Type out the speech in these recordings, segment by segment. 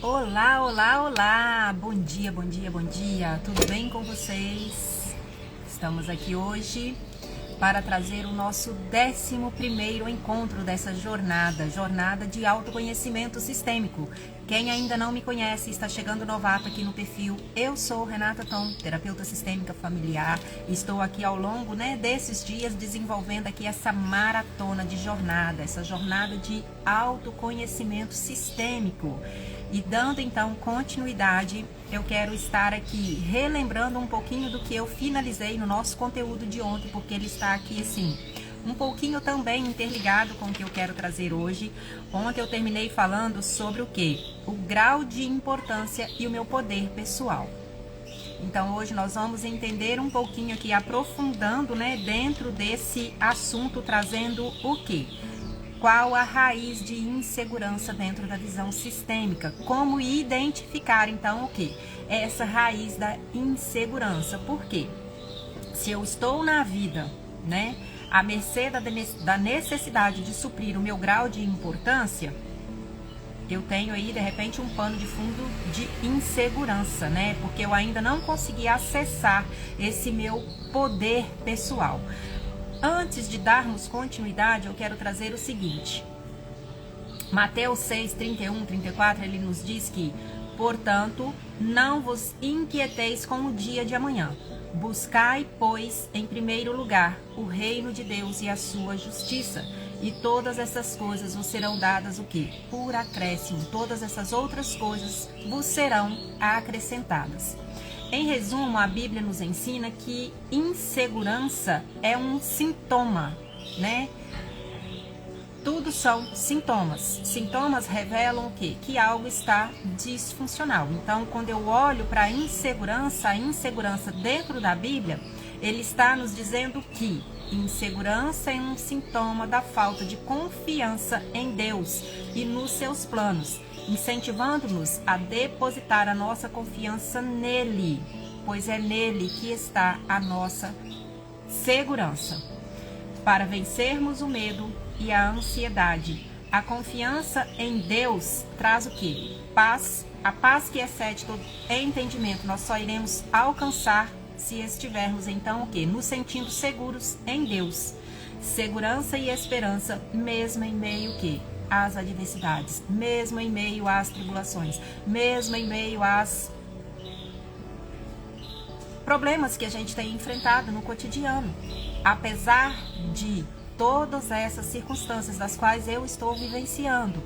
Olá, olá, olá! Bom dia, bom dia, bom dia! Tudo bem com vocês? Estamos aqui hoje para trazer o nosso 11º encontro dessa jornada de autoconhecimento sistêmico. Quem ainda não me conhece, está chegando novato aqui no perfil. Eu sou Renata Tom, terapeuta sistêmica familiar. Estou aqui ao longo desses dias desenvolvendo aqui essa maratona de jornada, essa jornada de autoconhecimento sistêmico. E dando então continuidade, eu quero estar aqui relembrando um pouquinho do que eu finalizei no nosso conteúdo de ontem, porque ele está aqui assim, um pouquinho também interligado com o que eu quero trazer hoje. Ontem eu terminei falando sobre o quê? O grau de importância e o meu poder pessoal. Então hoje nós vamos entender um pouquinho aqui, aprofundando dentro desse assunto, trazendo o quê? Qual a raiz de insegurança dentro da visão sistêmica? Como identificar, então, o que? Essa raiz da insegurança. Por quê? Se eu estou na vida, à mercê da necessidade de suprir o meu grau de importância, eu tenho aí, de repente, um pano de fundo de insegurança, Porque eu ainda não consegui acessar esse meu poder pessoal. Antes de darmos continuidade, eu quero trazer o seguinte. Mateus 6, 31, 34, ele nos diz que, portanto, não vos inquieteis com o dia de amanhã. Buscai, pois, em primeiro lugar, o reino de Deus e a sua justiça. E todas essas coisas vos serão dadas o quê? Por acréscimo. Todas essas outras coisas vos serão acrescentadas. Em resumo, a Bíblia nos ensina que insegurança é um sintoma, Tudo são sintomas. Sintomas revelam o quê? Que algo está disfuncional. Então, quando eu olho para a insegurança dentro da Bíblia, ele está nos dizendo que insegurança é um sintoma da falta de confiança em Deus e nos seus planos, incentivando-nos a depositar a nossa confiança nele, pois é nele que está a nossa segurança. Para vencermos o medo e a ansiedade, a confiança em Deus traz o quê? Paz. A paz que excede todo entendimento nós só iremos alcançar se estivermos então o quê? Nos sentindo seguros em Deus. Segurança e esperança, mesmo em meio o quê? Às adversidades, mesmo em meio às tribulações, mesmo em meio às problemas que a gente tem enfrentado no cotidiano. Apesar de todas essas circunstâncias das quais eu estou vivenciando,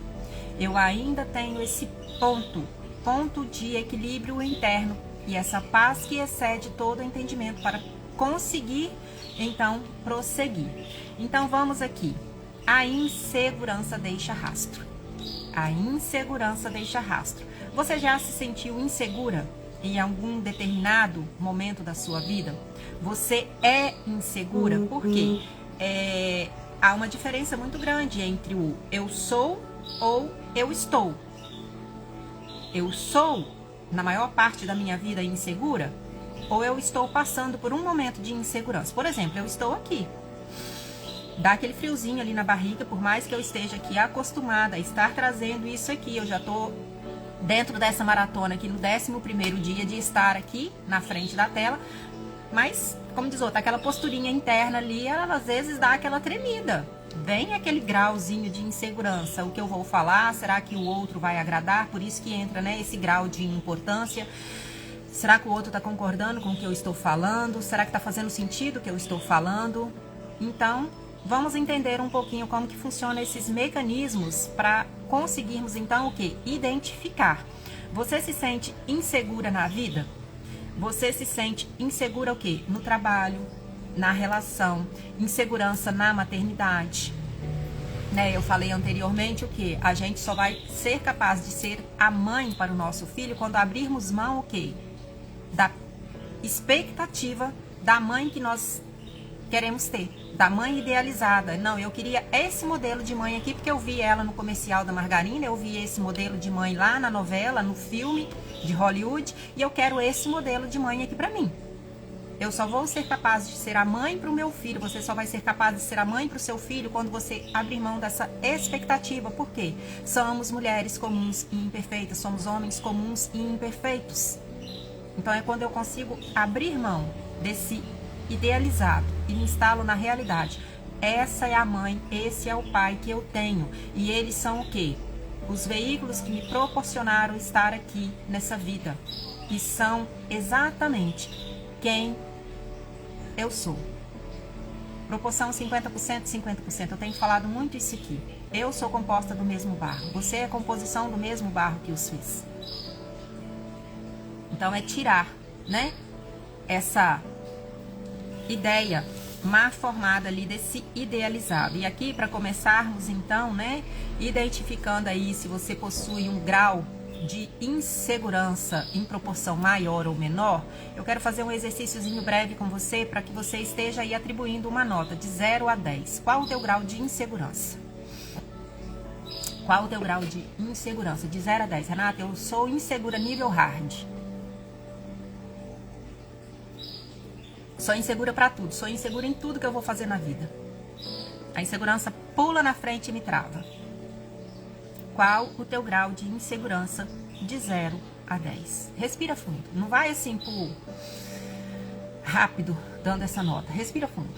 eu ainda tenho esse ponto de equilíbrio interno e essa paz que excede todo entendimento para conseguir então prosseguir. Então vamos aqui. A insegurança deixa rastro. A insegurança deixa rastro. Você já se sentiu insegura em algum determinado momento da sua vida? Você é insegura? Por quê? Há uma diferença muito grande entre o eu sou ou eu estou. Eu sou, na maior parte da minha vida, insegura? Ou eu estou passando por um momento de insegurança? Por exemplo, eu estou aqui. Dá aquele friozinho ali na barriga, por mais que eu esteja aqui acostumada a estar trazendo isso aqui. Eu já estou dentro dessa maratona aqui no 11º dia de estar aqui na frente da tela. Mas, como diz outra, aquela posturinha interna ali, ela às vezes dá aquela tremida. Vem aquele grauzinho de insegurança. O que eu vou falar, será que o outro vai agradar? Por isso que entra esse grau de importância. Será que o outro está concordando com o que eu estou falando? Será que está fazendo sentido o que eu estou falando? Então, vamos entender um pouquinho como que funcionam esses mecanismos para conseguirmos então o quê? Identificar. Você se sente insegura na vida? Você se sente insegura o quê? No trabalho, na relação, insegurança na maternidade. Eu falei anteriormente o quê? A gente só vai ser capaz de ser a mãe para o nosso filho quando abrirmos mão o quê? Da expectativa da mãe que nós queremos ter, da mãe idealizada. Não, eu queria esse modelo de mãe aqui porque eu vi ela no comercial da margarina, eu vi esse modelo de mãe lá na novela, no filme de Hollywood, e eu quero esse modelo de mãe aqui pra mim. Eu só vou ser capaz de ser a mãe para o meu filho, você só vai ser capaz de ser a mãe para o seu filho quando você abrir mão dessa expectativa. Por quê? Somos mulheres comuns e imperfeitas, somos homens comuns e imperfeitos. Então é quando eu consigo abrir mão desse idealizado e me instalo na realidade. Essa é a mãe, esse é o pai que eu tenho. E eles são o quê? Os veículos que me proporcionaram estar aqui nessa vida. E são exatamente quem eu sou. Proporção 50%, 50%. Eu tenho falado muito isso aqui. Eu sou composta do mesmo barro. Você é composição do mesmo barro que os fiz. Então é tirar, né? Essa ideia má formada ali desse idealizado. E aqui, para começarmos então, né? Identificando aí se você possui um grau de insegurança em proporção maior ou menor, eu quero fazer um exercíciozinho breve com você para que você esteja aí atribuindo uma nota de 0 a 10. Qual o teu grau de insegurança? Qual o teu grau de insegurança? De 0 a 10. Renata, eu sou insegura nível hard. Sou insegura para tudo. Sou insegura em tudo que eu vou fazer na vida. A insegurança pula na frente e me trava. Qual o teu grau de insegurança de 0 a 10? Respira fundo. Não vai assim por rápido dando essa nota. Respira fundo.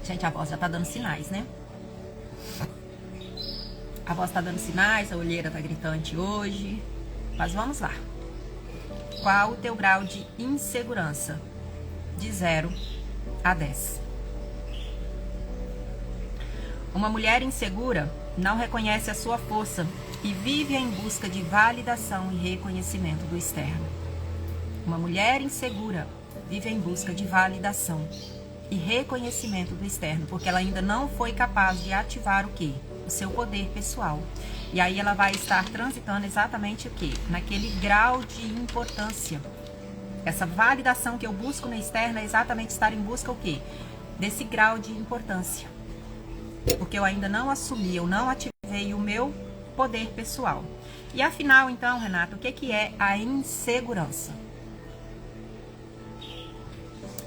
Gente, a voz já tá dando sinais, né? A voz tá dando sinais, a olheira tá gritante hoje. Mas vamos lá. Qual o teu grau de insegurança de 0 a 10? Uma mulher insegura não reconhece a sua força e vive em busca de validação e reconhecimento do externo. Uma mulher insegura vive em busca de validação e reconhecimento do externo, porque ela ainda não foi capaz de ativar o quê? O seu poder pessoal. E aí ela vai estar transitando exatamente o quê? Naquele grau de importância. Essa validação que eu busco no externo é exatamente estar em busca o quê? Desse grau de importância. Porque eu ainda não assumi, eu não ativei o meu poder pessoal. E afinal, então, Renata, o que é a insegurança?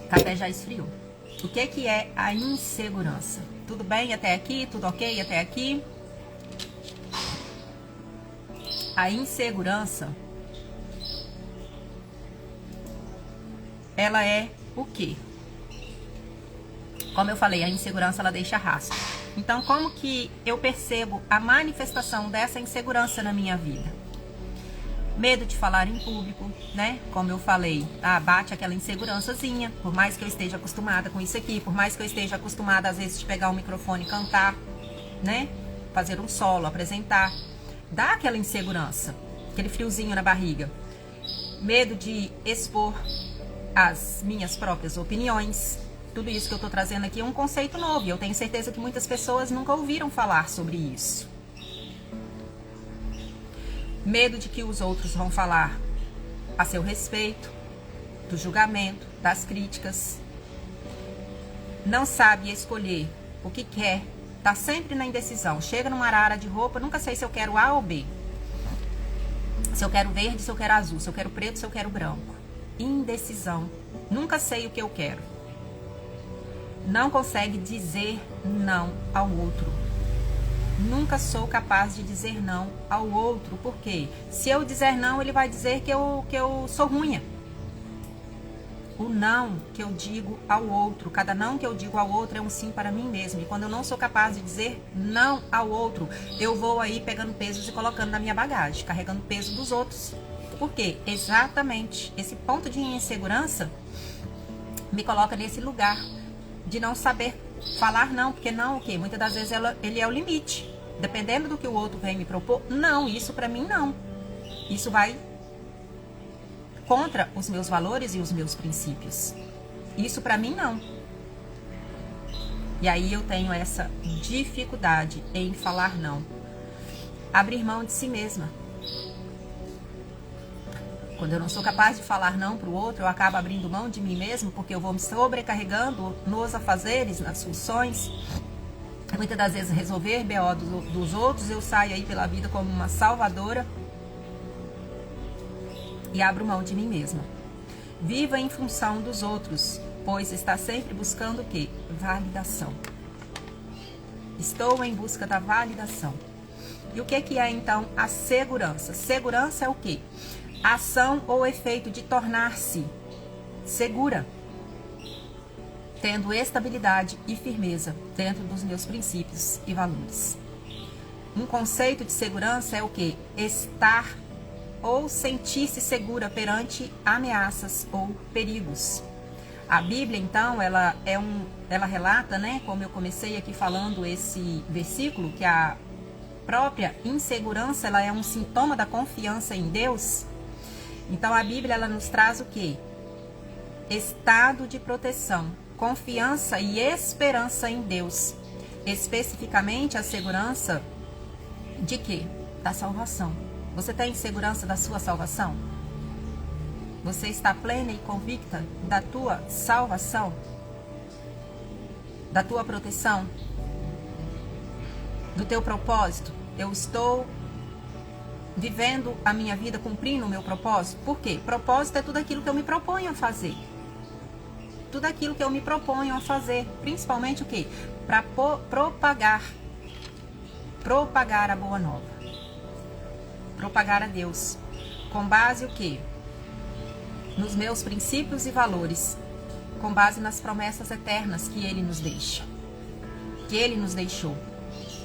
O café já esfriou. O que é a insegurança? Tudo bem até aqui? Tudo ok até aqui? A insegurança, ela é o quê? Como eu falei, a insegurança ela deixa rastro. Então, como que eu percebo a manifestação dessa insegurança na minha vida? Medo de falar em público, né? Como eu falei, bate aquela insegurançazinha. Por mais que eu esteja acostumada com isso aqui, por mais que eu esteja acostumada às vezes de pegar o microfone e cantar, né? Fazer um solo, apresentar. Dá aquela insegurança, aquele friozinho na barriga. Medo de expor as minhas próprias opiniões. Tudo isso que eu estou trazendo aqui é um conceito novo e eu tenho certeza que muitas pessoas nunca ouviram falar sobre isso. Medo de que os outros vão falar a seu respeito, do julgamento, das críticas. Não sabe escolher o que quer, tá sempre na indecisão. Chega numa arara de roupa, nunca sei se eu quero A ou B. Se eu quero verde, se eu quero azul, se eu quero preto, se eu quero branco. Indecisão. Nunca sei o que eu quero. Não consegue dizer não ao outro. Nunca sou capaz de dizer não ao outro. Por quê? Se eu dizer não, ele vai dizer que eu sou ruim. O não que eu digo ao outro, cada não que eu digo ao outro é um sim para mim mesmo. E quando eu não sou capaz de dizer não ao outro, eu vou aí pegando pesos e colocando na minha bagagem, carregando peso dos outros. Por quê? Exatamente esse ponto de insegurança me coloca nesse lugar de não saber falar não, porque não o quê? Muitas das vezes ele é o limite. Dependendo do que o outro vem me propor, não, isso pra mim não. Isso vai contra os meus valores e os meus princípios. Isso pra mim não. E aí eu tenho essa dificuldade em falar não. Abrir mão de si mesma. Quando eu não sou capaz de falar não para o outro, eu acabo abrindo mão de mim mesmo, porque eu vou me sobrecarregando nos afazeres, nas funções. Muitas das vezes resolver BO dos outros, eu saio aí pela vida como uma salvadora. e abro mão de mim mesma. Viva em função dos outros, pois está sempre buscando o quê? Validação. Estou em busca da validação. E o que é então a segurança? Segurança é o quê? Ação ou efeito de tornar-se segura, tendo estabilidade e firmeza dentro dos meus princípios e valores. Um conceito de segurança é o quê? Estar ou sentir-se segura perante ameaças ou perigos. A Bíblia, então, ela relata, né, como eu comecei aqui falando esse versículo, que a própria insegurança, ela é um sintoma da confiança em Deus. Então, a Bíblia, ela nos traz o quê? Estado de proteção, confiança e esperança em Deus. Especificamente, a segurança de quê? Da salvação. Você tem segurança da sua salvação? Você está plena e convicta da tua salvação? Da tua proteção? Do teu propósito? Eu estou vivendo a minha vida cumprindo o meu propósito? Por quê? Propósito é tudo aquilo que eu me proponho a fazer. Tudo aquilo que eu me proponho a fazer. Principalmente o quê? Para propagar a boa nova. Propagar a Deus. Com base o quê? Nos meus princípios e valores, com base nas promessas eternas que Ele nos deixa, que Ele nos deixou,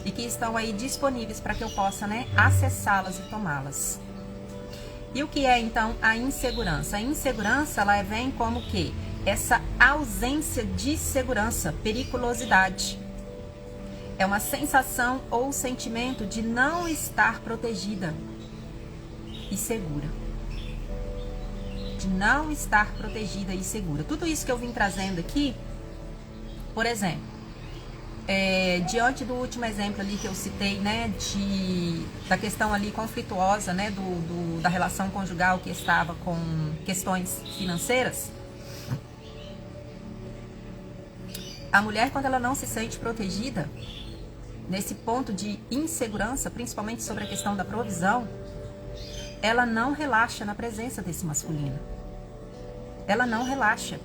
e que estão aí disponíveis para que eu possa, né, acessá-las e tomá-las. E o que é, então, a insegurança? A insegurança, ela vem como o quê? Essa ausência de segurança, periculosidade. É uma sensação ou sentimento de não estar protegida e segura. De não estar protegida e segura. Tudo isso que eu vim trazendo aqui, por exemplo, diante do último exemplo ali que eu citei, né, da questão ali conflituosa, né, da relação conjugal que estava com questões financeiras, a mulher, quando ela não se sente protegida, nesse ponto de insegurança, principalmente sobre a questão da provisão, ela não relaxa na presença desse masculino. Ela não relaxa.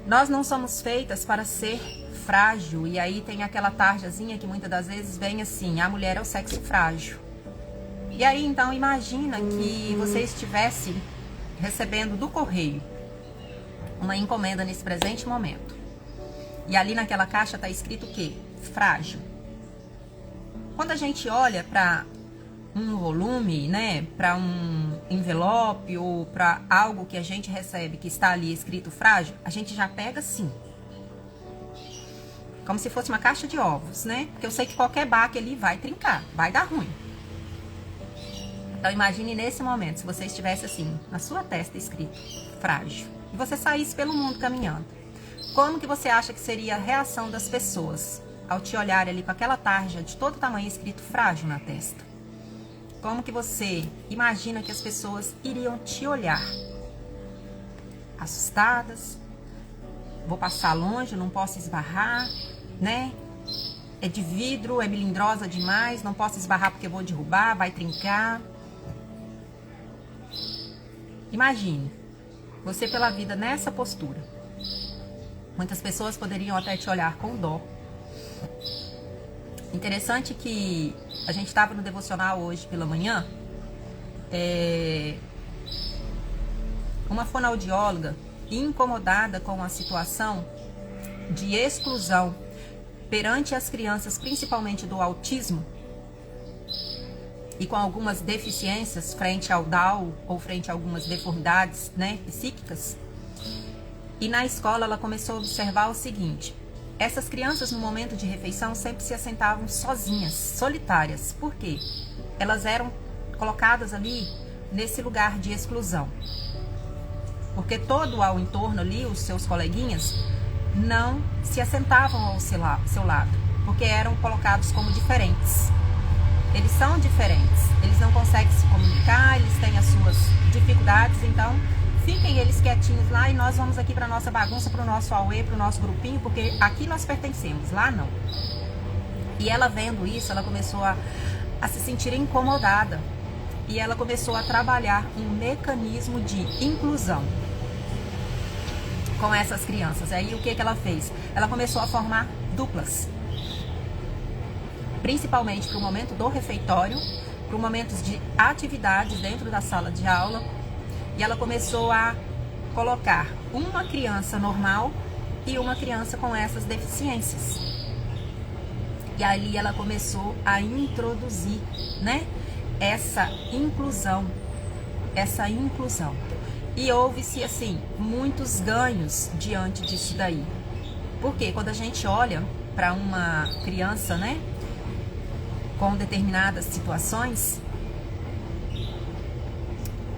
Nós não somos feitas para ser frágil. E aí tem aquela tarjazinha que muitas das vezes vem assim: a mulher é o sexo frágil. E aí então imagina que você estivesse recebendo do correio uma encomenda nesse presente momento. E ali naquela caixa está escrito o quê? Frágil. Quando a gente olha para um volume, né, para um envelope ou para algo que a gente recebe que está ali escrito frágil, a gente já pega assim. Como se fosse uma caixa de ovos, né? Porque eu sei que qualquer baque ali vai trincar, vai dar ruim. Então imagine nesse momento, se você estivesse assim, na sua testa escrito frágil, e você saísse pelo mundo caminhando. Como que você acha que seria a reação das pessoas ao te olhar ali com aquela tarja de todo tamanho escrito frágil na testa? Como que você imagina que as pessoas iriam te olhar? Assustadas? Vou passar longe, não posso esbarrar, né? É de vidro, é melindrosa demais, não posso esbarrar porque eu vou derrubar, vai trincar. Imagine, você pela vida nessa postura. Muitas pessoas poderiam até te olhar com dó. Interessante que a gente estava no devocional hoje pela manhã. Uma fonoaudióloga incomodada com a situação de exclusão perante as crianças, principalmente do autismo, e com algumas deficiências frente ao Down ou frente a algumas deformidades, né, psíquicas. E na escola ela começou a observar o seguinte: essas crianças no momento de refeição sempre se assentavam sozinhas, solitárias. Por quê? Elas eram colocadas ali nesse lugar de exclusão. Porque todo ao entorno ali, os seus coleguinhas, não se assentavam ao seu lado, porque eram colocados como diferentes. Eles são diferentes, eles não conseguem se comunicar, eles têm as suas dificuldades, então fiquem eles quietinhos lá e nós vamos aqui para nossa bagunça, para o nosso auê, para o nosso grupinho, porque aqui nós pertencemos, lá não. E ela vendo isso, ela começou a se sentir incomodada e ela começou a trabalhar um mecanismo de inclusão com essas crianças. Aí o que ela fez? Ela começou a formar duplas, principalmente para o momento do refeitório, para momentos de atividades dentro da sala de aula, e ela começou a colocar uma criança normal e uma criança com essas deficiências. E ali ela começou a introduzir, né, essa inclusão. E houve-se, assim, muitos ganhos diante disso daí. Porque quando a gente olha para uma criança, né, com determinadas situações,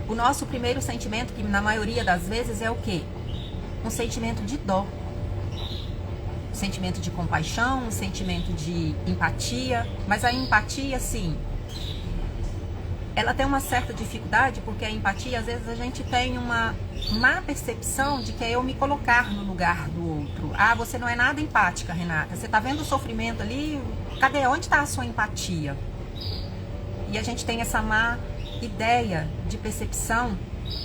o nosso primeiro sentimento, que na maioria das vezes é o quê? Um sentimento de dó. Um sentimento de compaixão, um sentimento de empatia. Mas a empatia, sim, ela tem uma certa dificuldade, porque a empatia, às vezes, a gente tem uma má percepção de que é eu me colocar no lugar do outro. Ah, você não é nada empática, Renata. Você tá vendo o sofrimento ali? Cadê? Onde está a sua empatia? E a gente tem essa má ideia de percepção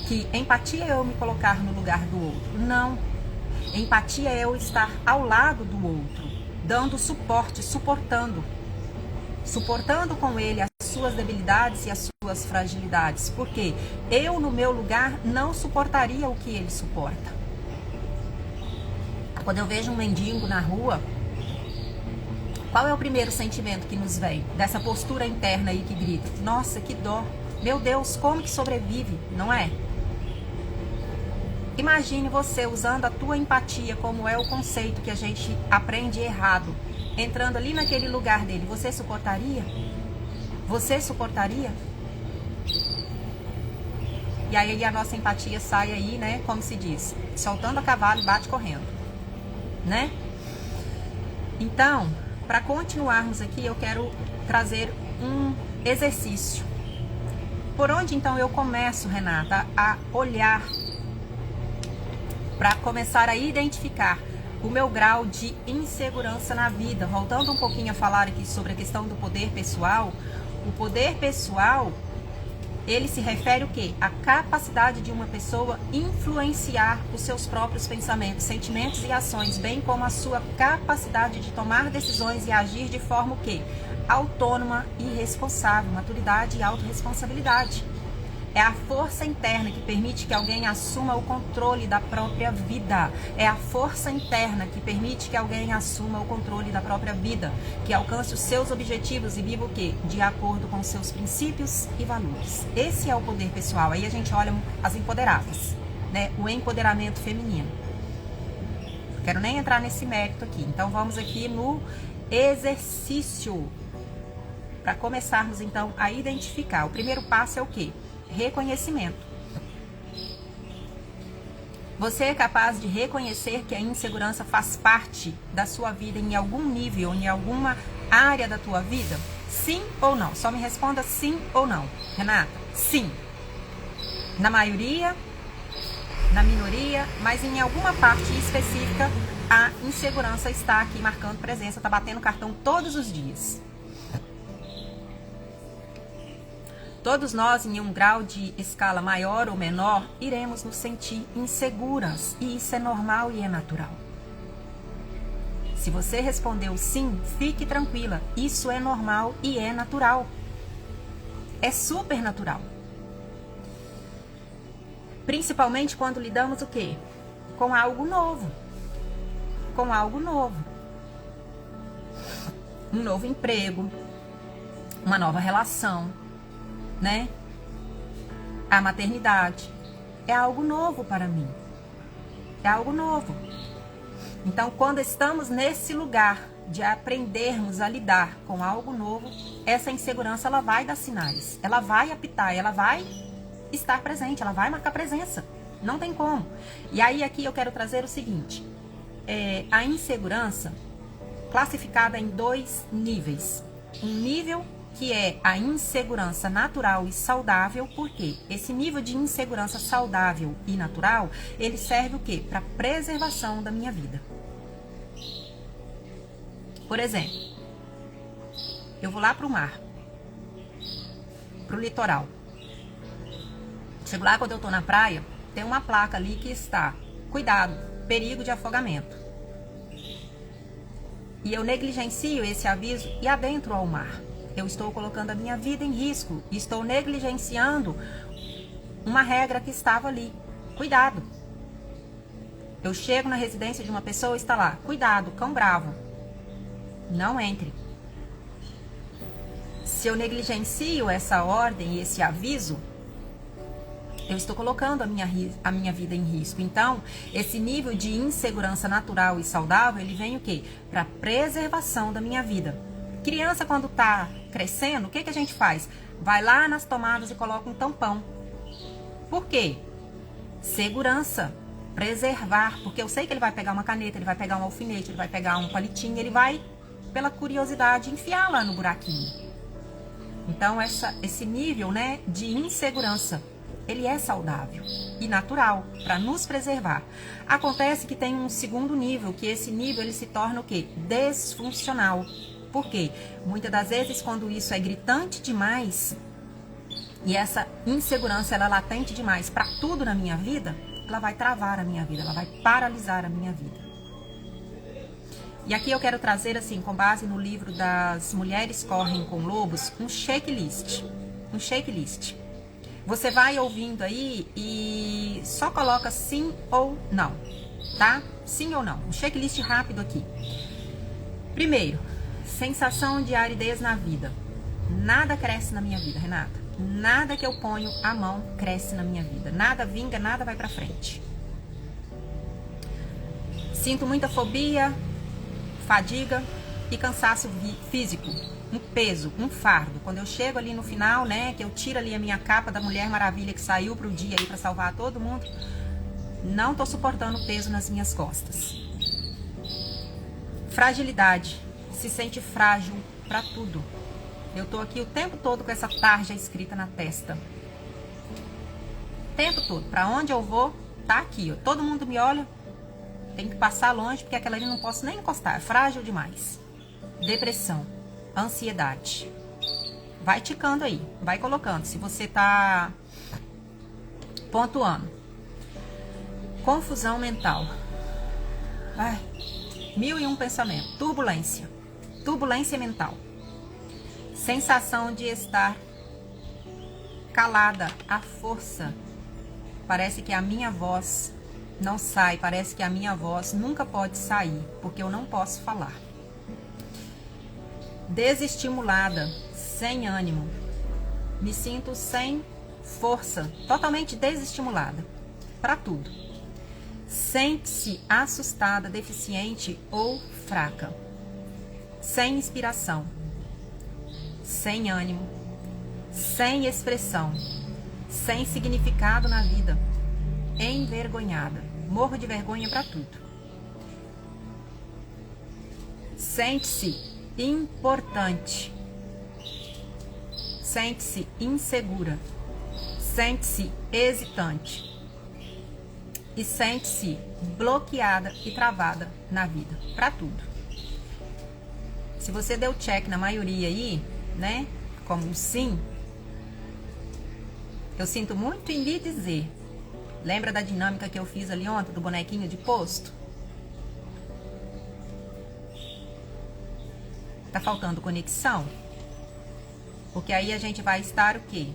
que empatia é eu me colocar no lugar do outro. Não. Empatia é eu estar ao lado do outro, dando suporte, suportando com ele as suas debilidades e as suas fragilidades. Porque eu, no meu lugar, não suportaria o que ele suporta. Quando eu vejo um mendigo na rua, qual é o primeiro sentimento que nos vem? Dessa postura interna aí que grita: nossa, que dó! Meu Deus, como que sobrevive, não é? Imagine você usando a tua empatia, como é o conceito que a gente aprende errado, entrando ali naquele lugar dele. Você suportaria? Você suportaria? E aí a nossa empatia sai aí, né, como se diz, soltando a cavalo e bate correndo, né? Então, para continuarmos aqui, eu quero trazer um exercício. Por onde então eu começo, Renata, a olhar para começar a identificar o meu grau de insegurança na vida? Voltando um pouquinho a falar aqui sobre a questão do poder pessoal, o poder pessoal, ele se refere o quê? A capacidade de uma pessoa influenciar os seus próprios pensamentos, sentimentos e ações, bem como a sua capacidade de tomar decisões e agir de forma o quê? Autônoma e responsável, maturidade e autorresponsabilidade. É a força interna que permite que alguém assuma o controle da própria vida. É a força interna que permite que alguém assuma o controle da própria vida, que alcance os seus objetivos e viva o quê? De acordo com os seus princípios e valores. Esse é o poder pessoal. Aí a gente olha as empoderadas, né? O empoderamento feminino. Não quero nem entrar nesse mérito aqui. Então vamos aqui no exercício. Para começarmos então a identificar. O primeiro passo é o quê? Reconhecimento. Você é capaz de reconhecer que a insegurança faz parte da sua vida em algum nível, em alguma área da tua vida? Sim ou não? Só me responda sim ou não. Renata, sim. Na maioria, na minoria, mas em alguma parte específica, a insegurança está aqui marcando presença, está batendo cartão todos os dias. Todos nós, em um grau de escala maior ou menor, iremos nos sentir inseguras. E isso é normal e é natural. Se você respondeu sim, fique tranquila. Isso é normal e é natural. É super natural. Principalmente quando lidamos o quê? Com algo novo. Com algo novo. Um novo emprego. Uma nova relação. Né? A maternidade é algo novo para mim. É algo novo. Então, quando estamos nesse lugar de aprendermos a lidar com algo novo, essa insegurança ela vai dar sinais. Ela vai apitar, ela vai estar presente, ela vai marcar presença. Não tem como. E aí aqui eu quero trazer o seguinte. A insegurança classificada em 2 níveis. Um nível que é a insegurança natural e saudável, porque esse nível de insegurança saudável e natural, ele serve o quê? Para preservação da minha vida. Por exemplo, eu vou lá para o mar, para o litoral, Chego lá, quando eu tô na praia, tem uma placa ali que está: cuidado, perigo de afogamento. E eu negligencio esse aviso e adentro ao mar. Eu estou colocando a minha vida em risco. Estou negligenciando uma regra que estava ali. Cuidado. Eu chego na residência de uma pessoa e está lá: cuidado, cão bravo. Não entre. Se eu negligencio essa ordem e esse aviso, eu estou colocando a minha vida em risco. Então, esse nível de insegurança natural e saudável, ele vem o quê? Para preservação da minha vida. Criança, quando está crescendo, o que a gente faz? Vai lá nas tomadas e coloca um tampão. Por quê? Segurança. Preservar. Porque eu sei que ele vai pegar uma caneta, ele vai pegar um alfinete, ele vai pegar um palitinho, ele vai, pela curiosidade, enfiar lá no buraquinho. Então, esse nível, né, de insegurança, ele é saudável e natural para nos preservar. Acontece que tem um segundo nível, que esse nível ele se torna o quê? Desfuncional. Por quê? Muitas das vezes, quando isso é gritante demais e essa insegurança ela é latente demais para tudo na minha vida, ela vai travar a minha vida, ela vai paralisar a minha vida. E aqui eu quero trazer, assim, com base no livro das Mulheres Correm com Lobos, um checklist. Um checklist. Você vai ouvindo aí e só coloca sim ou não, tá? Sim ou não. Um checklist rápido aqui. Primeiro, sensação de aridez na vida. Nada cresce na minha vida, Renata. Nada que eu ponho a mão cresce na minha vida. Nada vinga, nada vai pra frente. Sinto muita fobia, fadiga e cansaço físico. Um peso, um fardo. Quando eu chego ali no final, né, que eu tiro ali a minha capa da Mulher Maravilha que saiu pro dia aí pra salvar todo mundo, não tô suportando o peso nas minhas costas. Fragilidade. Se sente frágil pra tudo. Eu tô aqui o tempo todo com essa tarja escrita na testa. O tempo todo. Pra onde eu vou, tá aqui, ó. Todo mundo me olha, tem que passar longe, porque aquela ali não posso nem encostar. É frágil demais. Depressão. Ansiedade. Vai ticando aí. Vai colocando. Se você tá pontuando. Confusão mental. Ai, 1001 pensamentos. Turbulência. Turbulência mental. Sensação de estar calada à força. Parece que a minha voz não sai. Parece que a minha voz nunca pode sair, porque eu não posso falar. Desestimulada, sem ânimo. Me sinto sem força, totalmente desestimulada para tudo. Sente-se assustada, deficiente ou fraca. Sem inspiração. Sem ânimo. Sem expressão. Sem significado na vida. Envergonhada. Morro de vergonha para tudo. Sente-se importante. Sente-se insegura. Sente-se hesitante. E sente-se bloqueada e travada na vida, para tudo. Se você deu check na maioria aí, né, como um sim, eu sinto muito em lhe dizer. Lembra da dinâmica que eu fiz ali ontem, do bonequinho de posto? Tá faltando conexão? Porque aí a gente vai estar o quê?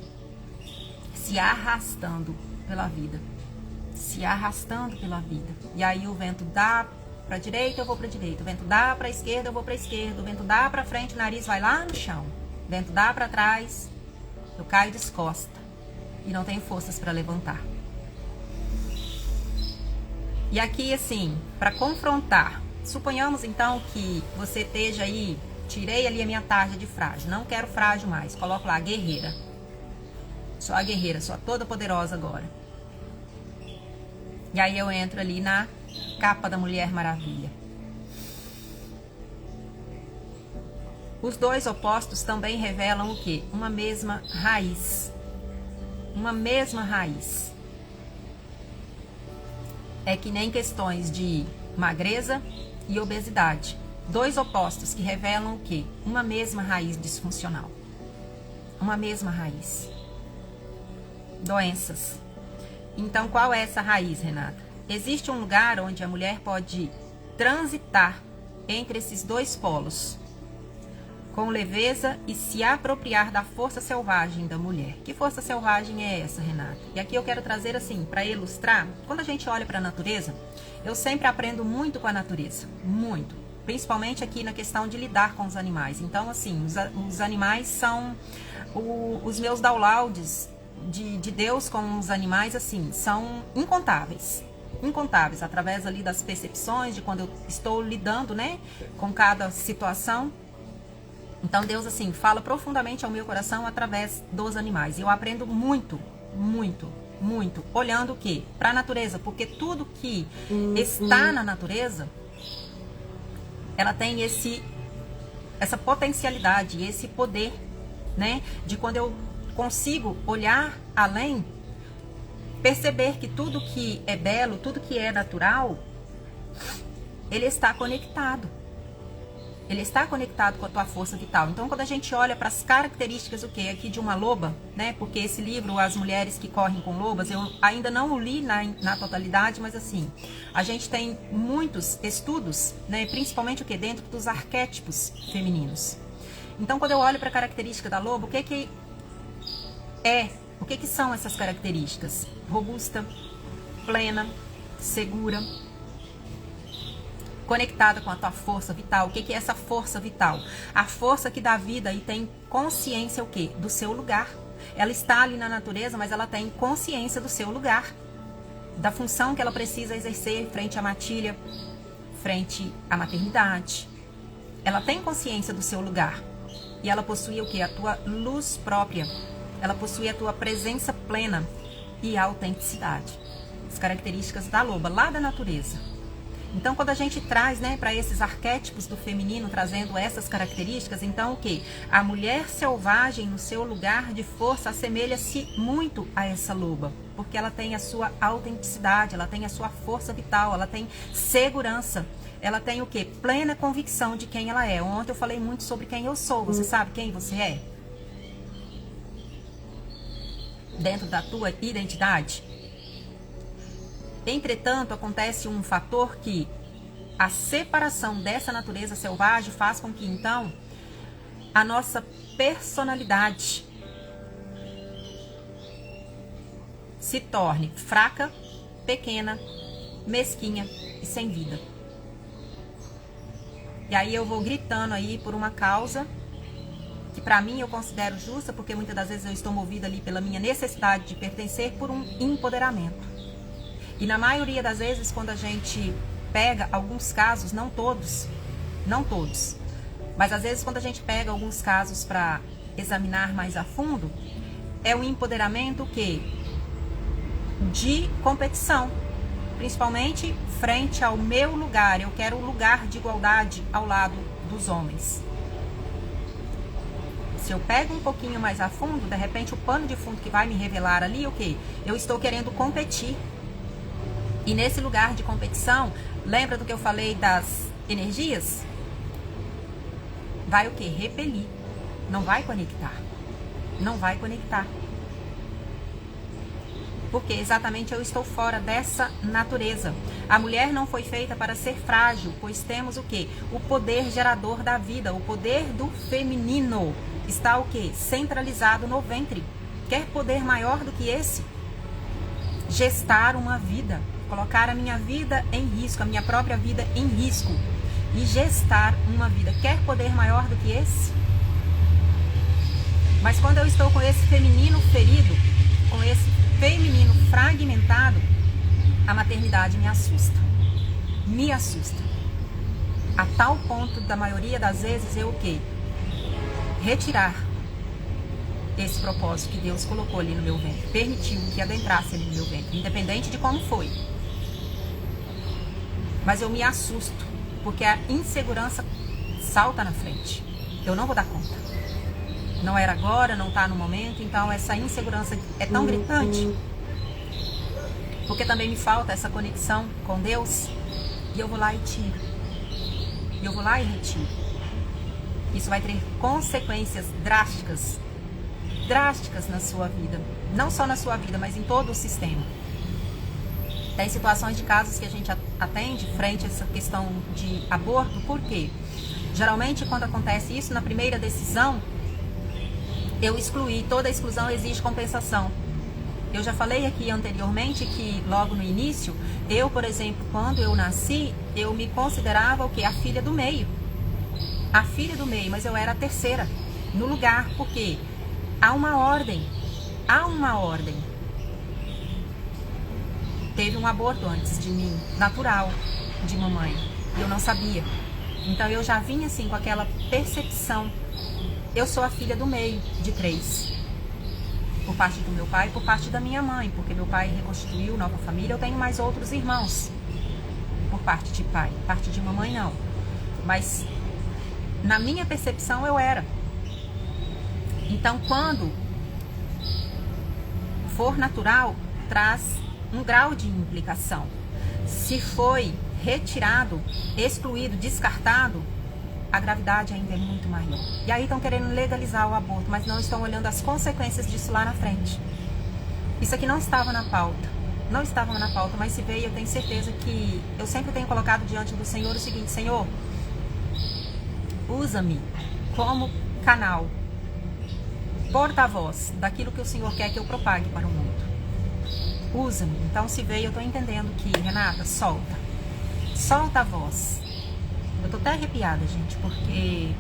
Se arrastando pela vida. Se arrastando pela vida. E aí o vento dá pra direita, eu vou pra direita. O vento dá pra esquerda, eu vou pra esquerda. O vento dá pra frente, o nariz vai lá no chão. O vento dá pra trás, eu caio descosta. E não tenho forças pra levantar. E aqui, assim, pra confrontar. Suponhamos, então, que você esteja aí. Tirei ali a minha tarja de frágil. Não quero frágil mais. Coloco lá, guerreira. Sou a guerreira, sou a toda poderosa agora. E aí eu entro ali na capa da Mulher Maravilha. Os dois opostos também revelam o quê? Uma mesma raiz. Uma mesma raiz. É que nem questões de magreza e obesidade. Dois opostos que revelam o quê? Uma mesma raiz disfuncional. Uma mesma raiz. Doenças. Então, qual é essa raiz, Renata? Existe um lugar onde a mulher pode transitar entre esses dois polos, com leveza e se apropriar da força selvagem da mulher. Que força selvagem é essa, Renata? E aqui eu quero trazer assim, para ilustrar, quando a gente olha para a natureza, eu sempre aprendo muito com a natureza, muito. Principalmente aqui na questão de lidar com os animais. Então, assim, os animais são os meus downloads de Deus com os animais, assim, são incontáveis. Incontáveis, através ali das percepções, de quando eu estou lidando, né, com cada situação. Então Deus, assim, fala profundamente ao meu coração através dos animais. E eu aprendo muito, muito, muito, olhando o quê? Para a natureza, porque tudo que está na natureza, ela tem essa potencialidade, esse poder, né, de quando eu consigo olhar além, perceber que tudo que é belo, tudo que é natural, ele está conectado. Ele está conectado com a tua força vital. Então, quando a gente olha para as características, o que aqui de uma loba, né? Porque esse livro, As Mulheres que Correm com Lobas, eu ainda não o li na totalidade, mas assim, a gente tem muitos estudos, né? Principalmente o que dentro dos arquétipos femininos. Então, quando eu olho para a característica da loba, o que são essas características? Robusta, plena, segura, conectada com a tua força vital. O que é essa força vital? A força que dá vida e tem consciência o quê? Do seu lugar. Ela está ali na natureza, mas ela tem consciência do seu lugar, da função que ela precisa exercer frente à matilha, frente à maternidade. Ela tem consciência do seu lugar. E ela possui o quê? A tua luz própria. Ela possui a tua presença plena e autenticidade. As características da loba, lá da natureza. Então, quando a gente traz, né, para esses arquétipos do feminino, trazendo essas características, então o quê? A mulher selvagem, no seu lugar de força, assemelha-se muito a essa loba, porque ela tem a sua autenticidade, ela tem a sua força vital, ela tem segurança, ela tem o quê? Plena convicção de quem ela é. Ontem eu falei muito sobre quem eu sou. Você sabe quem você é? Dentro da tua identidade? Entretanto, acontece um fator que a separação dessa natureza selvagem faz com que, então, a nossa personalidade se torne fraca, pequena, mesquinha e sem vida. E aí eu vou gritando aí por uma causa que para mim eu considero justa, porque muitas das vezes eu estou movida ali pela minha necessidade de pertencer, por um empoderamento. E na maioria das vezes, quando a gente pega alguns casos, não todos, mas às vezes quando a gente pega alguns casos para examinar mais a fundo, é um empoderamento que de competição, principalmente frente ao meu lugar. Eu quero um lugar de igualdade ao lado dos homens. Se eu pego um pouquinho mais a fundo, de repente o pano de fundo que vai me revelar ali, o quê? Eu estou querendo competir. E nesse lugar de competição, lembra do que eu falei das energias? Vai o quê? Repelir. Não vai conectar. Não vai conectar. Porque exatamente eu estou fora dessa natureza. A mulher não foi feita para ser frágil, pois temos o quê? O poder gerador da vida, o poder do feminino. Está o quê? Centralizado no ventre. Quer poder maior do que esse? Gestar uma vida. Colocar a minha vida em risco, a minha própria vida em risco. E gestar uma vida. Quer poder maior do que esse? Mas quando eu estou com esse feminino ferido, com esse feminino fragmentado, a maternidade me assusta. Me assusta. A tal ponto da maioria das vezes eu o quê? Retirar esse propósito que Deus colocou ali no meu ventre. Permitiu que adentrasse ali no meu ventre, independente de como foi. Mas eu me assusto, porque a insegurança salta na frente. Eu não vou dar conta. Não era agora, não está no momento, então essa insegurança é tão gritante, porque também me falta essa conexão com Deus, e eu vou lá e tiro. E eu vou lá e retiro. Isso vai ter consequências drásticas na sua vida. Não só na sua vida, mas em todo o sistema. Tem situações de casos que a gente atende frente a essa questão de aborto, por quê? Geralmente, quando acontece isso, na primeira decisão, eu excluí. Toda exclusão exige compensação. Eu já falei aqui anteriormente que, logo no início, eu, por exemplo, quando eu nasci, eu me considerava o quê? A filha do meio. A filha do meio, mas eu era a terceira no lugar, porque há uma ordem. Há uma ordem. Teve um aborto antes de mim, natural, de mamãe. E eu não sabia. Então eu já vinha assim com aquela percepção. Eu sou a filha do meio, de 3. Por parte do meu pai e por parte da minha mãe. Porque meu pai reconstituiu nova família. Eu tenho mais outros irmãos. Por parte de pai. Parte de mamãe não. Mas na minha percepção eu era. Então quando for natural, traz um grau de implicação. Se foi retirado, excluído, descartado, a gravidade ainda é muito maior. E aí estão querendo legalizar o aborto, mas não estão olhando as consequências disso lá na frente. Isso aqui não estava na pauta. Não estava na pauta, mas se veio, eu tenho certeza que eu sempre tenho colocado diante do Senhor o seguinte: Senhor, usa-me como canal, porta-voz daquilo que o Senhor quer que eu propague para o mundo. Usa-me. Então, se veio, eu estou entendendo que, Renata, solta. Solta a voz. Eu tô até arrepiada, gente, porque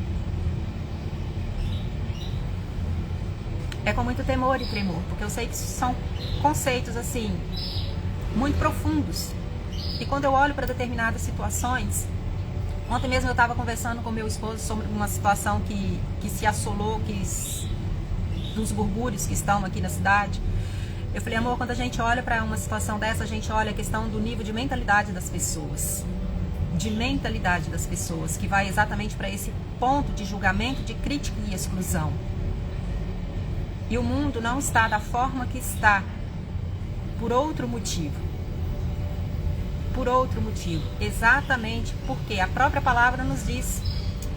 é com muito temor e tremor, porque eu sei que são conceitos, assim, muito profundos. E quando eu olho para determinadas situações, ontem mesmo eu estava conversando com meu esposo sobre uma situação que se assolou, dos burbúrios que estão aqui na cidade. Eu falei, amor, quando a gente olha para uma situação dessa, a gente olha a questão do nível de mentalidade das pessoas. De mentalidade das pessoas, que vai exatamente para esse ponto de julgamento, de crítica e exclusão. E o mundo não está da forma que está por outro motivo. Por outro motivo. Exatamente porque a própria palavra nos diz: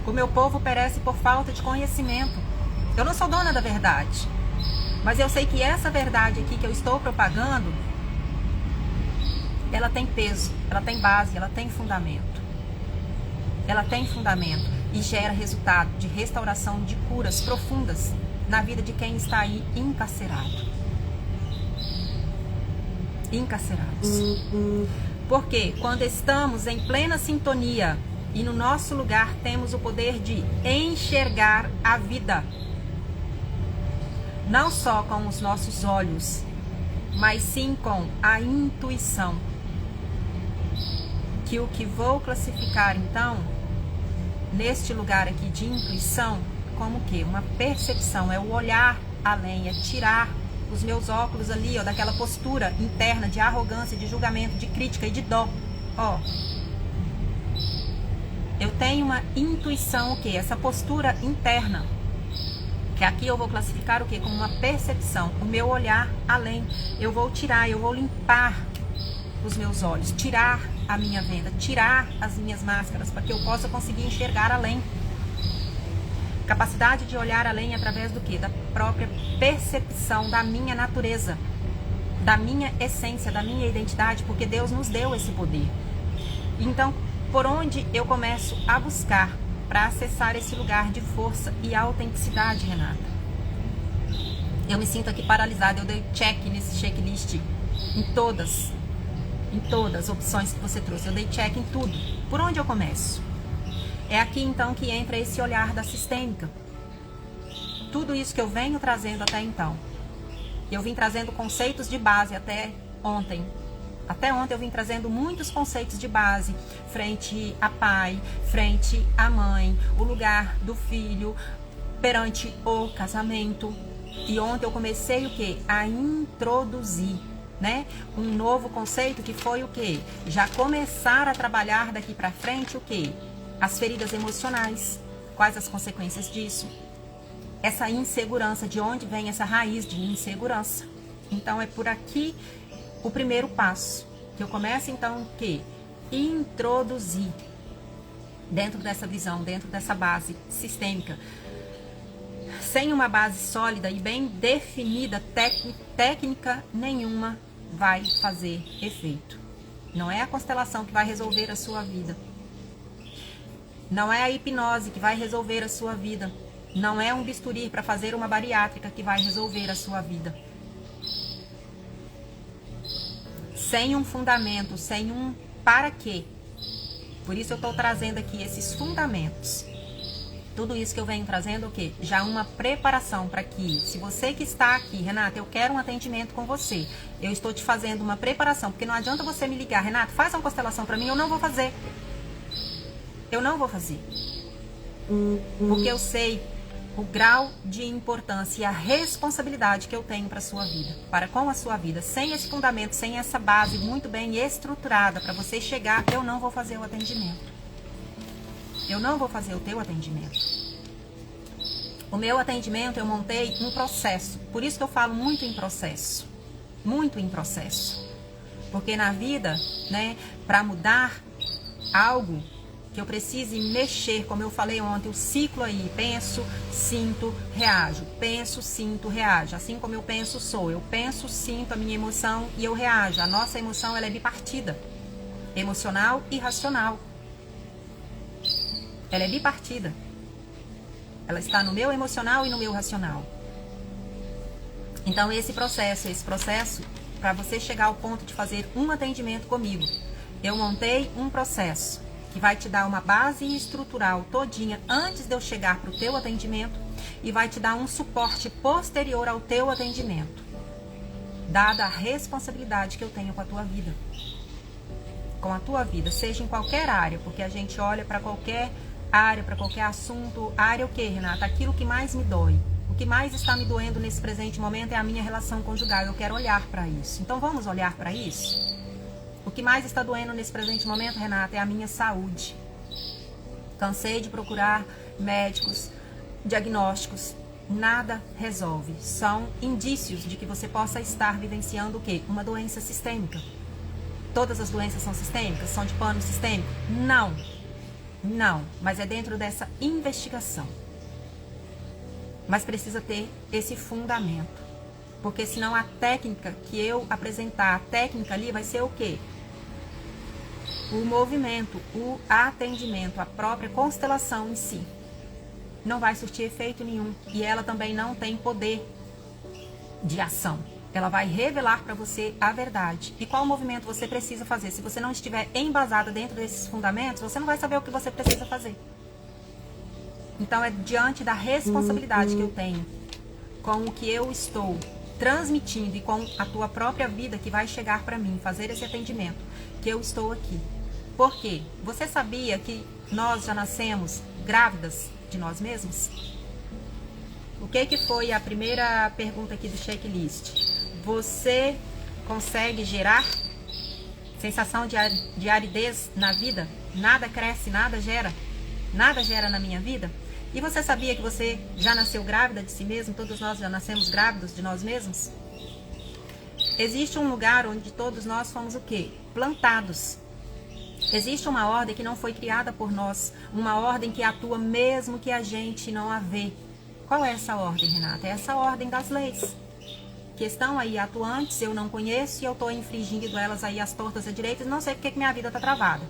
o meu povo perece por falta de conhecimento. Eu não sou dona da verdade, mas eu sei que essa verdade aqui que eu estou propagando, ela tem peso, ela tem base, ela tem fundamento. Ela tem fundamento e gera resultado de restauração de curas profundas na vida de quem está aí encarcerado. Encarcerados. Porque quando estamos em plena sintonia e no nosso lugar temos o poder de enxergar a vida, não só com os nossos olhos, mas sim com a intuição. Que o que vou classificar então, neste lugar aqui de intuição, como o quê? Uma percepção, é o olhar além, é tirar os meus óculos ali, ó, daquela postura interna de arrogância, de julgamento, de crítica e de dó. Ó, eu tenho uma intuição, o quê? Essa postura interna, que aqui eu vou classificar o quê? Como uma percepção, o meu olhar além. Eu vou tirar, eu vou limpar os meus olhos, tirar a minha venda, tirar as minhas máscaras, para que eu possa conseguir enxergar além. Capacidade de olhar além através do quê? Da própria percepção da minha natureza, da minha essência, da minha identidade, porque Deus nos deu esse poder. Então, por onde eu começo a buscar para acessar esse lugar de força e autenticidade, Renata? Eu me sinto aqui paralisada, eu dei check nesse checklist em todas as opções que você trouxe, eu dei check em tudo. Por onde eu começo? É aqui então que entra esse olhar da sistêmica. Tudo isso que eu venho trazendo até então. Eu vim trazendo conceitos de base até ontem. Até ontem eu vim trazendo muitos conceitos de base, frente a pai, frente à mãe, o lugar do filho, perante o casamento. E ontem eu comecei o quê? A introduzir, né? Um novo conceito que foi o quê? Já começar a trabalhar daqui para frente o quê? As feridas emocionais. Quais as consequências disso? Essa insegurança, de onde vem essa raiz de insegurança? Então é por aqui o primeiro passo, que eu começo então o quê? Introduzir dentro dessa visão, dentro dessa base sistêmica. Sem uma base sólida e bem definida, técnica nenhuma vai fazer efeito. Não é a constelação que vai resolver a sua vida. Não é a hipnose que vai resolver a sua vida. Não é um bisturi para fazer uma bariátrica que vai resolver a sua vida. Sem um fundamento, sem um para quê. Por isso eu estou trazendo aqui esses fundamentos. Tudo isso que eu venho trazendo, o quê? Já uma preparação para que, se você que está aqui, Renata, eu quero um atendimento com você. Eu estou te fazendo uma preparação, porque não adianta você me ligar, Renata, faz uma constelação para mim, eu não vou fazer. Eu não vou fazer. Porque eu sei o grau de importância e a responsabilidade que eu tenho para a sua vida, para com a sua vida. Sem esse fundamento, sem essa base muito bem estruturada para você chegar, eu não vou fazer o atendimento. Eu não vou fazer o teu atendimento. O meu atendimento eu montei um processo. Por isso que eu falo muito em processo. Muito em processo. Porque na vida, né, para mudar algo que eu precise mexer, como eu falei ontem, o ciclo aí, penso, sinto, reajo. Penso, sinto, reajo. Assim como eu penso, sou. Eu penso, sinto a minha emoção e eu reajo. A nossa emoção, ela é bipartida. Emocional e racional. Ela é bipartida. Ela está no meu emocional e no meu racional. Então, esse processo, para você chegar ao ponto de fazer um atendimento comigo, eu montei um processo que vai te dar uma base estrutural todinha antes de eu chegar para o teu atendimento e vai te dar um suporte posterior ao teu atendimento, dada a responsabilidade que eu tenho com a tua vida. Com a tua vida, seja em qualquer área, porque a gente olha para qualquer área, para qualquer assunto. Área o que, Renata? Aquilo que mais me dói. O que mais está me doendo nesse presente momento é a minha relação conjugal. Eu quero olhar para isso. Então vamos olhar para isso? O que mais está doendo nesse presente momento, Renata, é a minha saúde. Cansei de procurar médicos, diagnósticos. Nada resolve. São indícios de que você possa estar vivenciando o quê? Uma doença sistêmica. Todas as doenças são sistêmicas? São de pano sistêmico? Não. Não, mas é dentro dessa investigação. Mas precisa ter esse fundamento. Porque senão a técnica que eu apresentar, a técnica ali vai ser o quê? O movimento, o atendimento, a própria constelação em si. Não vai surtir efeito nenhum. E ela também não tem poder de ação. Ela vai revelar para você a verdade. E qual movimento você precisa fazer. Se você não estiver embasada dentro desses fundamentos, você não vai saber o que você precisa fazer. Então, é diante da responsabilidade que eu tenho com o que eu estou transmitindo e com a tua própria vida que vai chegar para mim, fazer esse atendimento, que eu estou aqui. Por quê? Você sabia que nós já nascemos grávidas de nós mesmos? O que foi a primeira pergunta aqui do checklist? Você consegue gerar sensação de aridez na vida? Nada cresce, nada gera na minha vida? E você sabia que você já nasceu grávida de si mesmo? Todos nós já nascemos grávidos de nós mesmos? Existe um lugar onde todos nós fomos o quê? Plantados. Existe uma ordem que não foi criada por nós, uma ordem que atua mesmo que a gente não a vê. Qual é essa ordem, Renata? É essa ordem das leis. Que estão aí atuantes, eu não conheço e eu estou infringindo elas aí às tortas e direitas, não sei porque que minha vida está travada.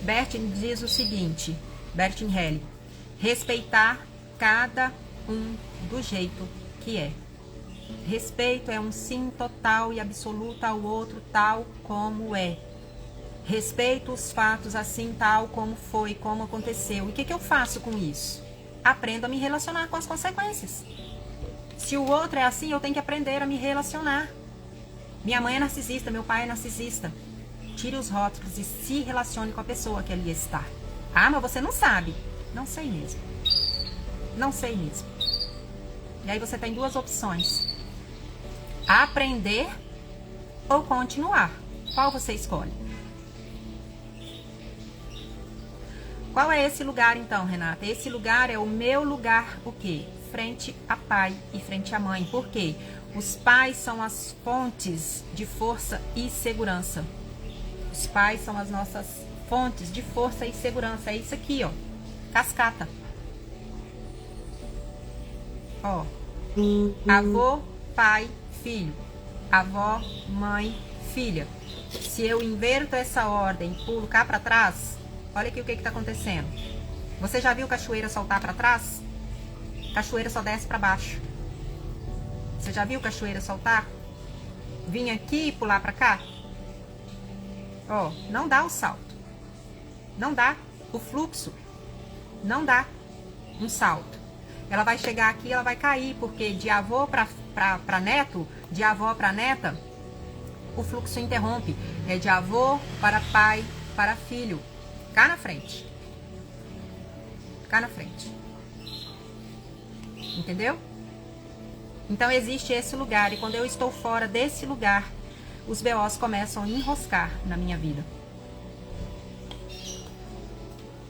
Bertin diz o seguinte, Bertin Helly, respeitar cada um do jeito que é. Respeito é um sim total e absoluto ao outro tal como é. Respeito os fatos assim tal como foi, como aconteceu. E o que eu faço com isso? Aprendo a me relacionar com as consequências. Se o outro é assim, eu tenho que aprender a me relacionar. Minha mãe é narcisista, meu pai é narcisista. Tire os rótulos e se relacione com a pessoa que ali está. Ah, mas você não sabe. Não sei mesmo. Não sei mesmo. E aí você tem duas opções. Aprender ou continuar. Qual você escolhe? Qual é esse lugar então, Renata? Esse lugar é o meu lugar, o quê? Frente a pai e frente a mãe. Por quê? Os pais são as fontes de força e segurança. Os pais são as nossas fontes de força e segurança. É isso aqui, ó. Cascata. Ó. Avô, pai, filho. Avó, mãe, Filha, se eu inverto essa ordem e pulo cá para trás, olha aqui o que está acontecendo. Você já viu cachoeira soltar para trás? Cachoeira só desce para baixo. Você já viu cachoeira soltar? Vim aqui e pular para cá? Ó, não dá o salto. Não dá o fluxo. Não dá um salto. Ela vai chegar aqui, ela vai cair, porque de avô para neto, de avó para neta, o fluxo interrompe. É de avô para pai, para filho. Cá na frente. Cá na frente. Entendeu? Então existe esse lugar. E quando eu estou fora desse lugar, os BOs começam a enroscar na minha vida.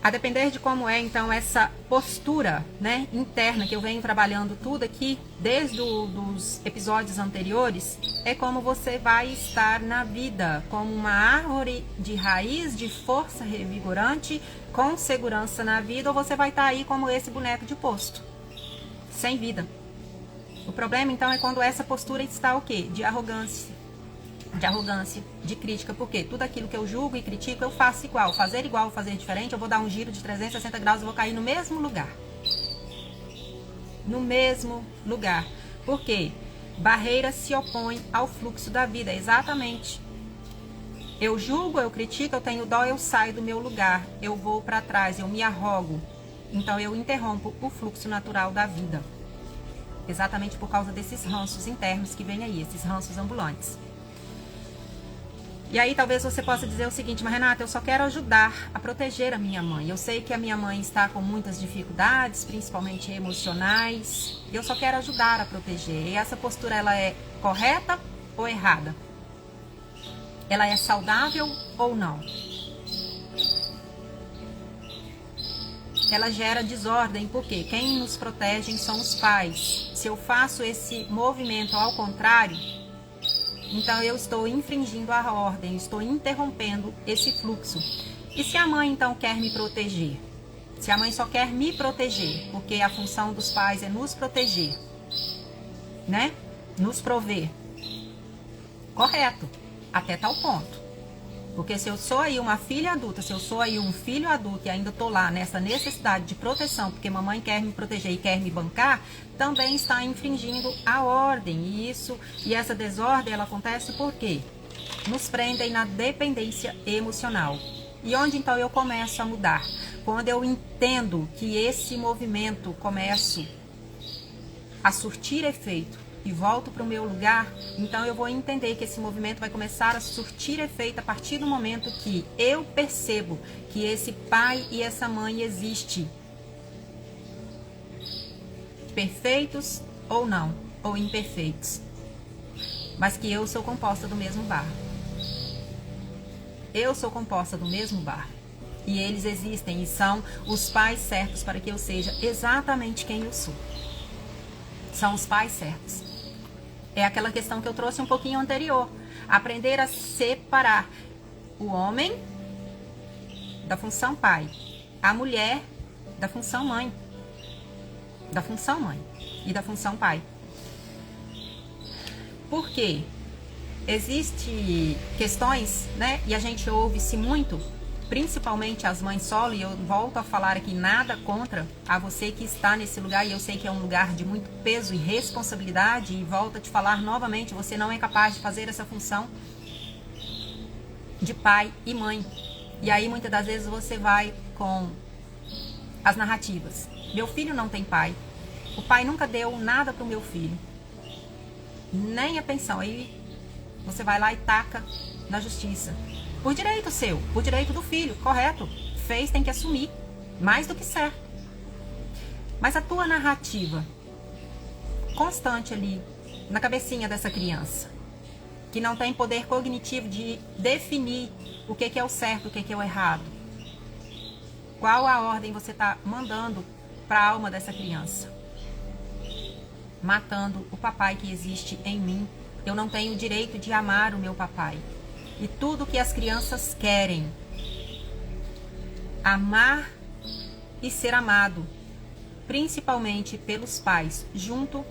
A depender de como é, então, essa postura, né, interna que eu venho trabalhando tudo aqui, desde os episódios anteriores, é como você vai estar na vida, como uma árvore de raiz, de força revigorante, com segurança na vida, ou você vai estar aí como esse boneco de posto, sem vida. O problema, então, é quando essa postura está o quê? De arrogância, de crítica, porque tudo aquilo que eu julgo e critico, eu faço igual. Fazer igual, fazer diferente, eu vou dar um giro de 360 graus e vou cair no mesmo lugar. No mesmo lugar. Por quê? Barreira se opõe ao fluxo da vida, exatamente. Eu julgo, eu critico, eu tenho dó, eu saio do meu lugar, eu vou para trás, eu me arrogo. Então eu interrompo o fluxo natural da vida. Exatamente por causa desses ranços internos que vem aí, esses ranços ambulantes. E aí talvez você possa dizer o seguinte: mas Renata, eu só quero ajudar a proteger a minha mãe. Eu sei que a minha mãe está com muitas dificuldades, principalmente emocionais. Eu só quero ajudar a proteger. E essa postura, ela é correta ou errada? Ela é saudável ou não? Ela gera desordem, porque quem nos protege são os pais. Se eu faço esse movimento ao contrário, então eu estou infringindo a ordem, estou interrompendo esse fluxo. E se a mãe então quer me proteger? Se a mãe só quer me proteger, porque a função dos pais é nos proteger, né? Nos prover. Correto, até tal ponto. Porque se eu sou aí uma filha adulta, se eu sou aí um filho adulto e ainda estou lá nessa necessidade de proteção, porque mamãe quer me proteger e quer me bancar, também está infringindo a ordem. E essa desordem, ela acontece por quê? Nos prendem na dependência emocional. E onde então eu começo a mudar? Quando eu entendo que esse movimento começa a surtir efeito e volto para o meu lugar, então eu vou entender que esse movimento vai começar a surtir efeito a partir do momento que eu percebo que esse pai e essa mãe existem. Perfeitos ou não, ou imperfeitos. Mas que eu sou composta do mesmo barro. Eu sou composta do mesmo barro. E eles existem e são os pais certos para que eu seja exatamente quem eu sou. São os pais certos. É aquela questão que eu trouxe um pouquinho anterior. Aprender a separar o homem da função pai, a mulher da função mãe. Da função mãe e da função pai. Por quê? Existem questões, né? E a gente ouve-se muito, principalmente as mães solo, e eu volto a falar aqui, nada contra a você que está nesse lugar, e eu sei que é um lugar de muito peso e responsabilidade, e volto a te falar novamente, você não é capaz de fazer essa função de pai e mãe. E aí muitas das vezes você vai com as narrativas. Meu filho não tem pai, o pai nunca deu nada para o meu filho, nem a pensão. Aí você vai lá e taca na justiça. Por direito seu, por direito do filho, correto. Fez, tem que assumir. Mais do que certo. Mas a tua narrativa constante ali, na cabecinha dessa criança, que não tem poder cognitivo de definir o que é o certo, o que é o errado. Qual a ordem você está mandando para a alma dessa criança? Matando o papai que existe em mim. Eu não tenho o direito de amar o meu papai. E tudo que as crianças querem, amar e ser amado, principalmente pelos pais, junto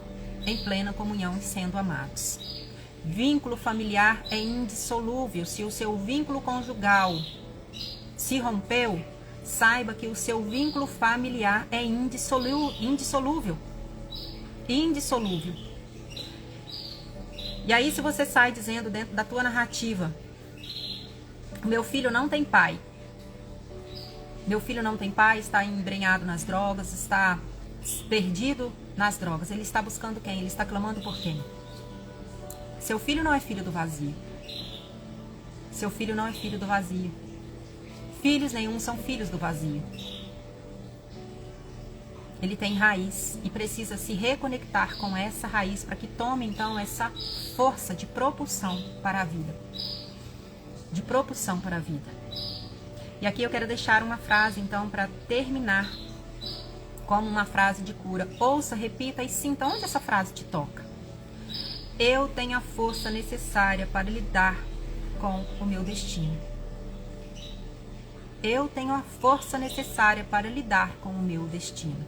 em plena comunhão e sendo amados. Vínculo familiar é indissolúvel. Se o seu vínculo conjugal se rompeu, saiba que o seu vínculo familiar é indissolúvel. Indissolúvel. E aí, se você sai dizendo dentro da tua narrativa, meu filho não tem pai. Meu filho não tem pai, está embrenhado nas drogas, está perdido nas drogas. Ele está buscando quem? Ele está clamando por quem? Seu filho não é filho do vazio. Seu filho não é filho do vazio. Filhos nenhum são filhos do vazio. Ele tem raiz e precisa se reconectar com essa raiz para que tome então essa força de propulsão para a vida. De propulsão para a vida. E aqui eu quero deixar uma frase então para terminar como uma frase de cura. Ouça, repita e sinta onde essa frase te toca. Eu tenho a força necessária para lidar com o meu destino. Eu tenho a força necessária para lidar com o meu destino.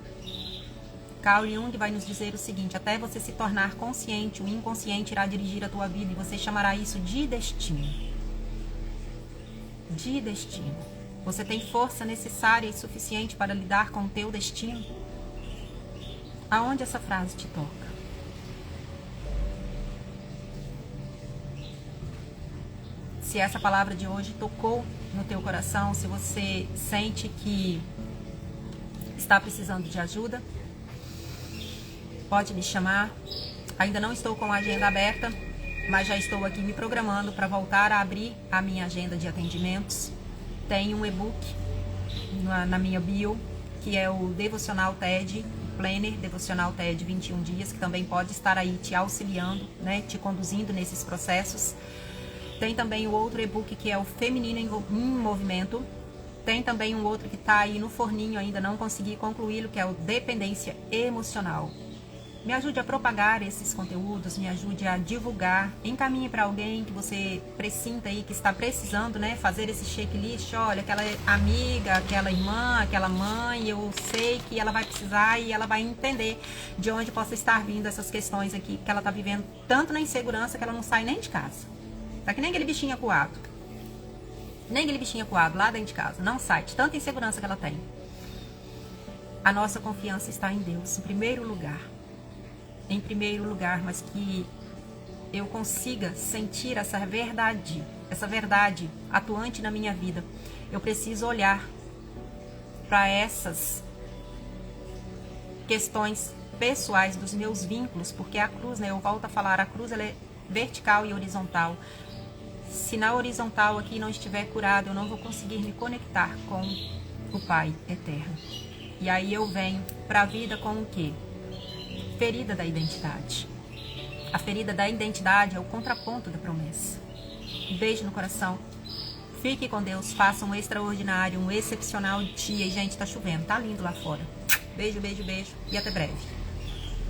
Carl Jung vai nos dizer o seguinte: até você se tornar consciente, o inconsciente irá dirigir a tua vida e você chamará isso de destino. De destino. Você tem força necessária e suficiente para lidar com o teu destino? Aonde essa frase te toca? Se essa palavra de hoje tocou no teu coração, se você sente que está precisando de ajuda, pode me chamar. Ainda não estou com a agenda aberta, mas já estou aqui me programando para voltar a abrir a minha agenda de atendimentos. Tem um e-book na minha bio, que é o Devocional TED, Planner Devocional TED 21 dias, que também pode estar aí te auxiliando, né, te conduzindo nesses processos. Tem também o outro e-book que é o Feminino em Movimento. Tem também um outro que está aí no forninho, ainda não consegui concluí-lo, que é o Dependência Emocional. Me ajude a propagar esses conteúdos, me ajude a divulgar, encaminhe para alguém que você pressinta aí, que está precisando, né, fazer esse checklist. Olha, aquela amiga, aquela irmã, aquela mãe, eu sei que ela vai precisar e ela vai entender de onde possa estar vindo essas questões aqui, que ela está vivendo tanto na insegurança que ela não sai nem de casa. Tá que nem aquele bichinho acuado. Nem aquele bichinho acuado lá dentro de casa. Não sai de tanta insegurança que ela tem. A nossa confiança está em Deus, em primeiro lugar. Em primeiro lugar, mas que eu consiga sentir essa verdade atuante na minha vida. Eu preciso olhar para essas questões pessoais dos meus vínculos, porque a cruz, né, eu volto a falar, a cruz ela é vertical e horizontal. Se na horizontal aqui não estiver curado, eu não vou conseguir me conectar com o Pai eterno. E aí eu venho para a vida com o quê? Ferida da identidade. A ferida da identidade é o contraponto da promessa. Um beijo no coração. Fique com Deus. Faça um extraordinário, um excepcional dia. E, gente, tá chovendo. Tá lindo lá fora. Beijo, beijo, beijo. E até breve.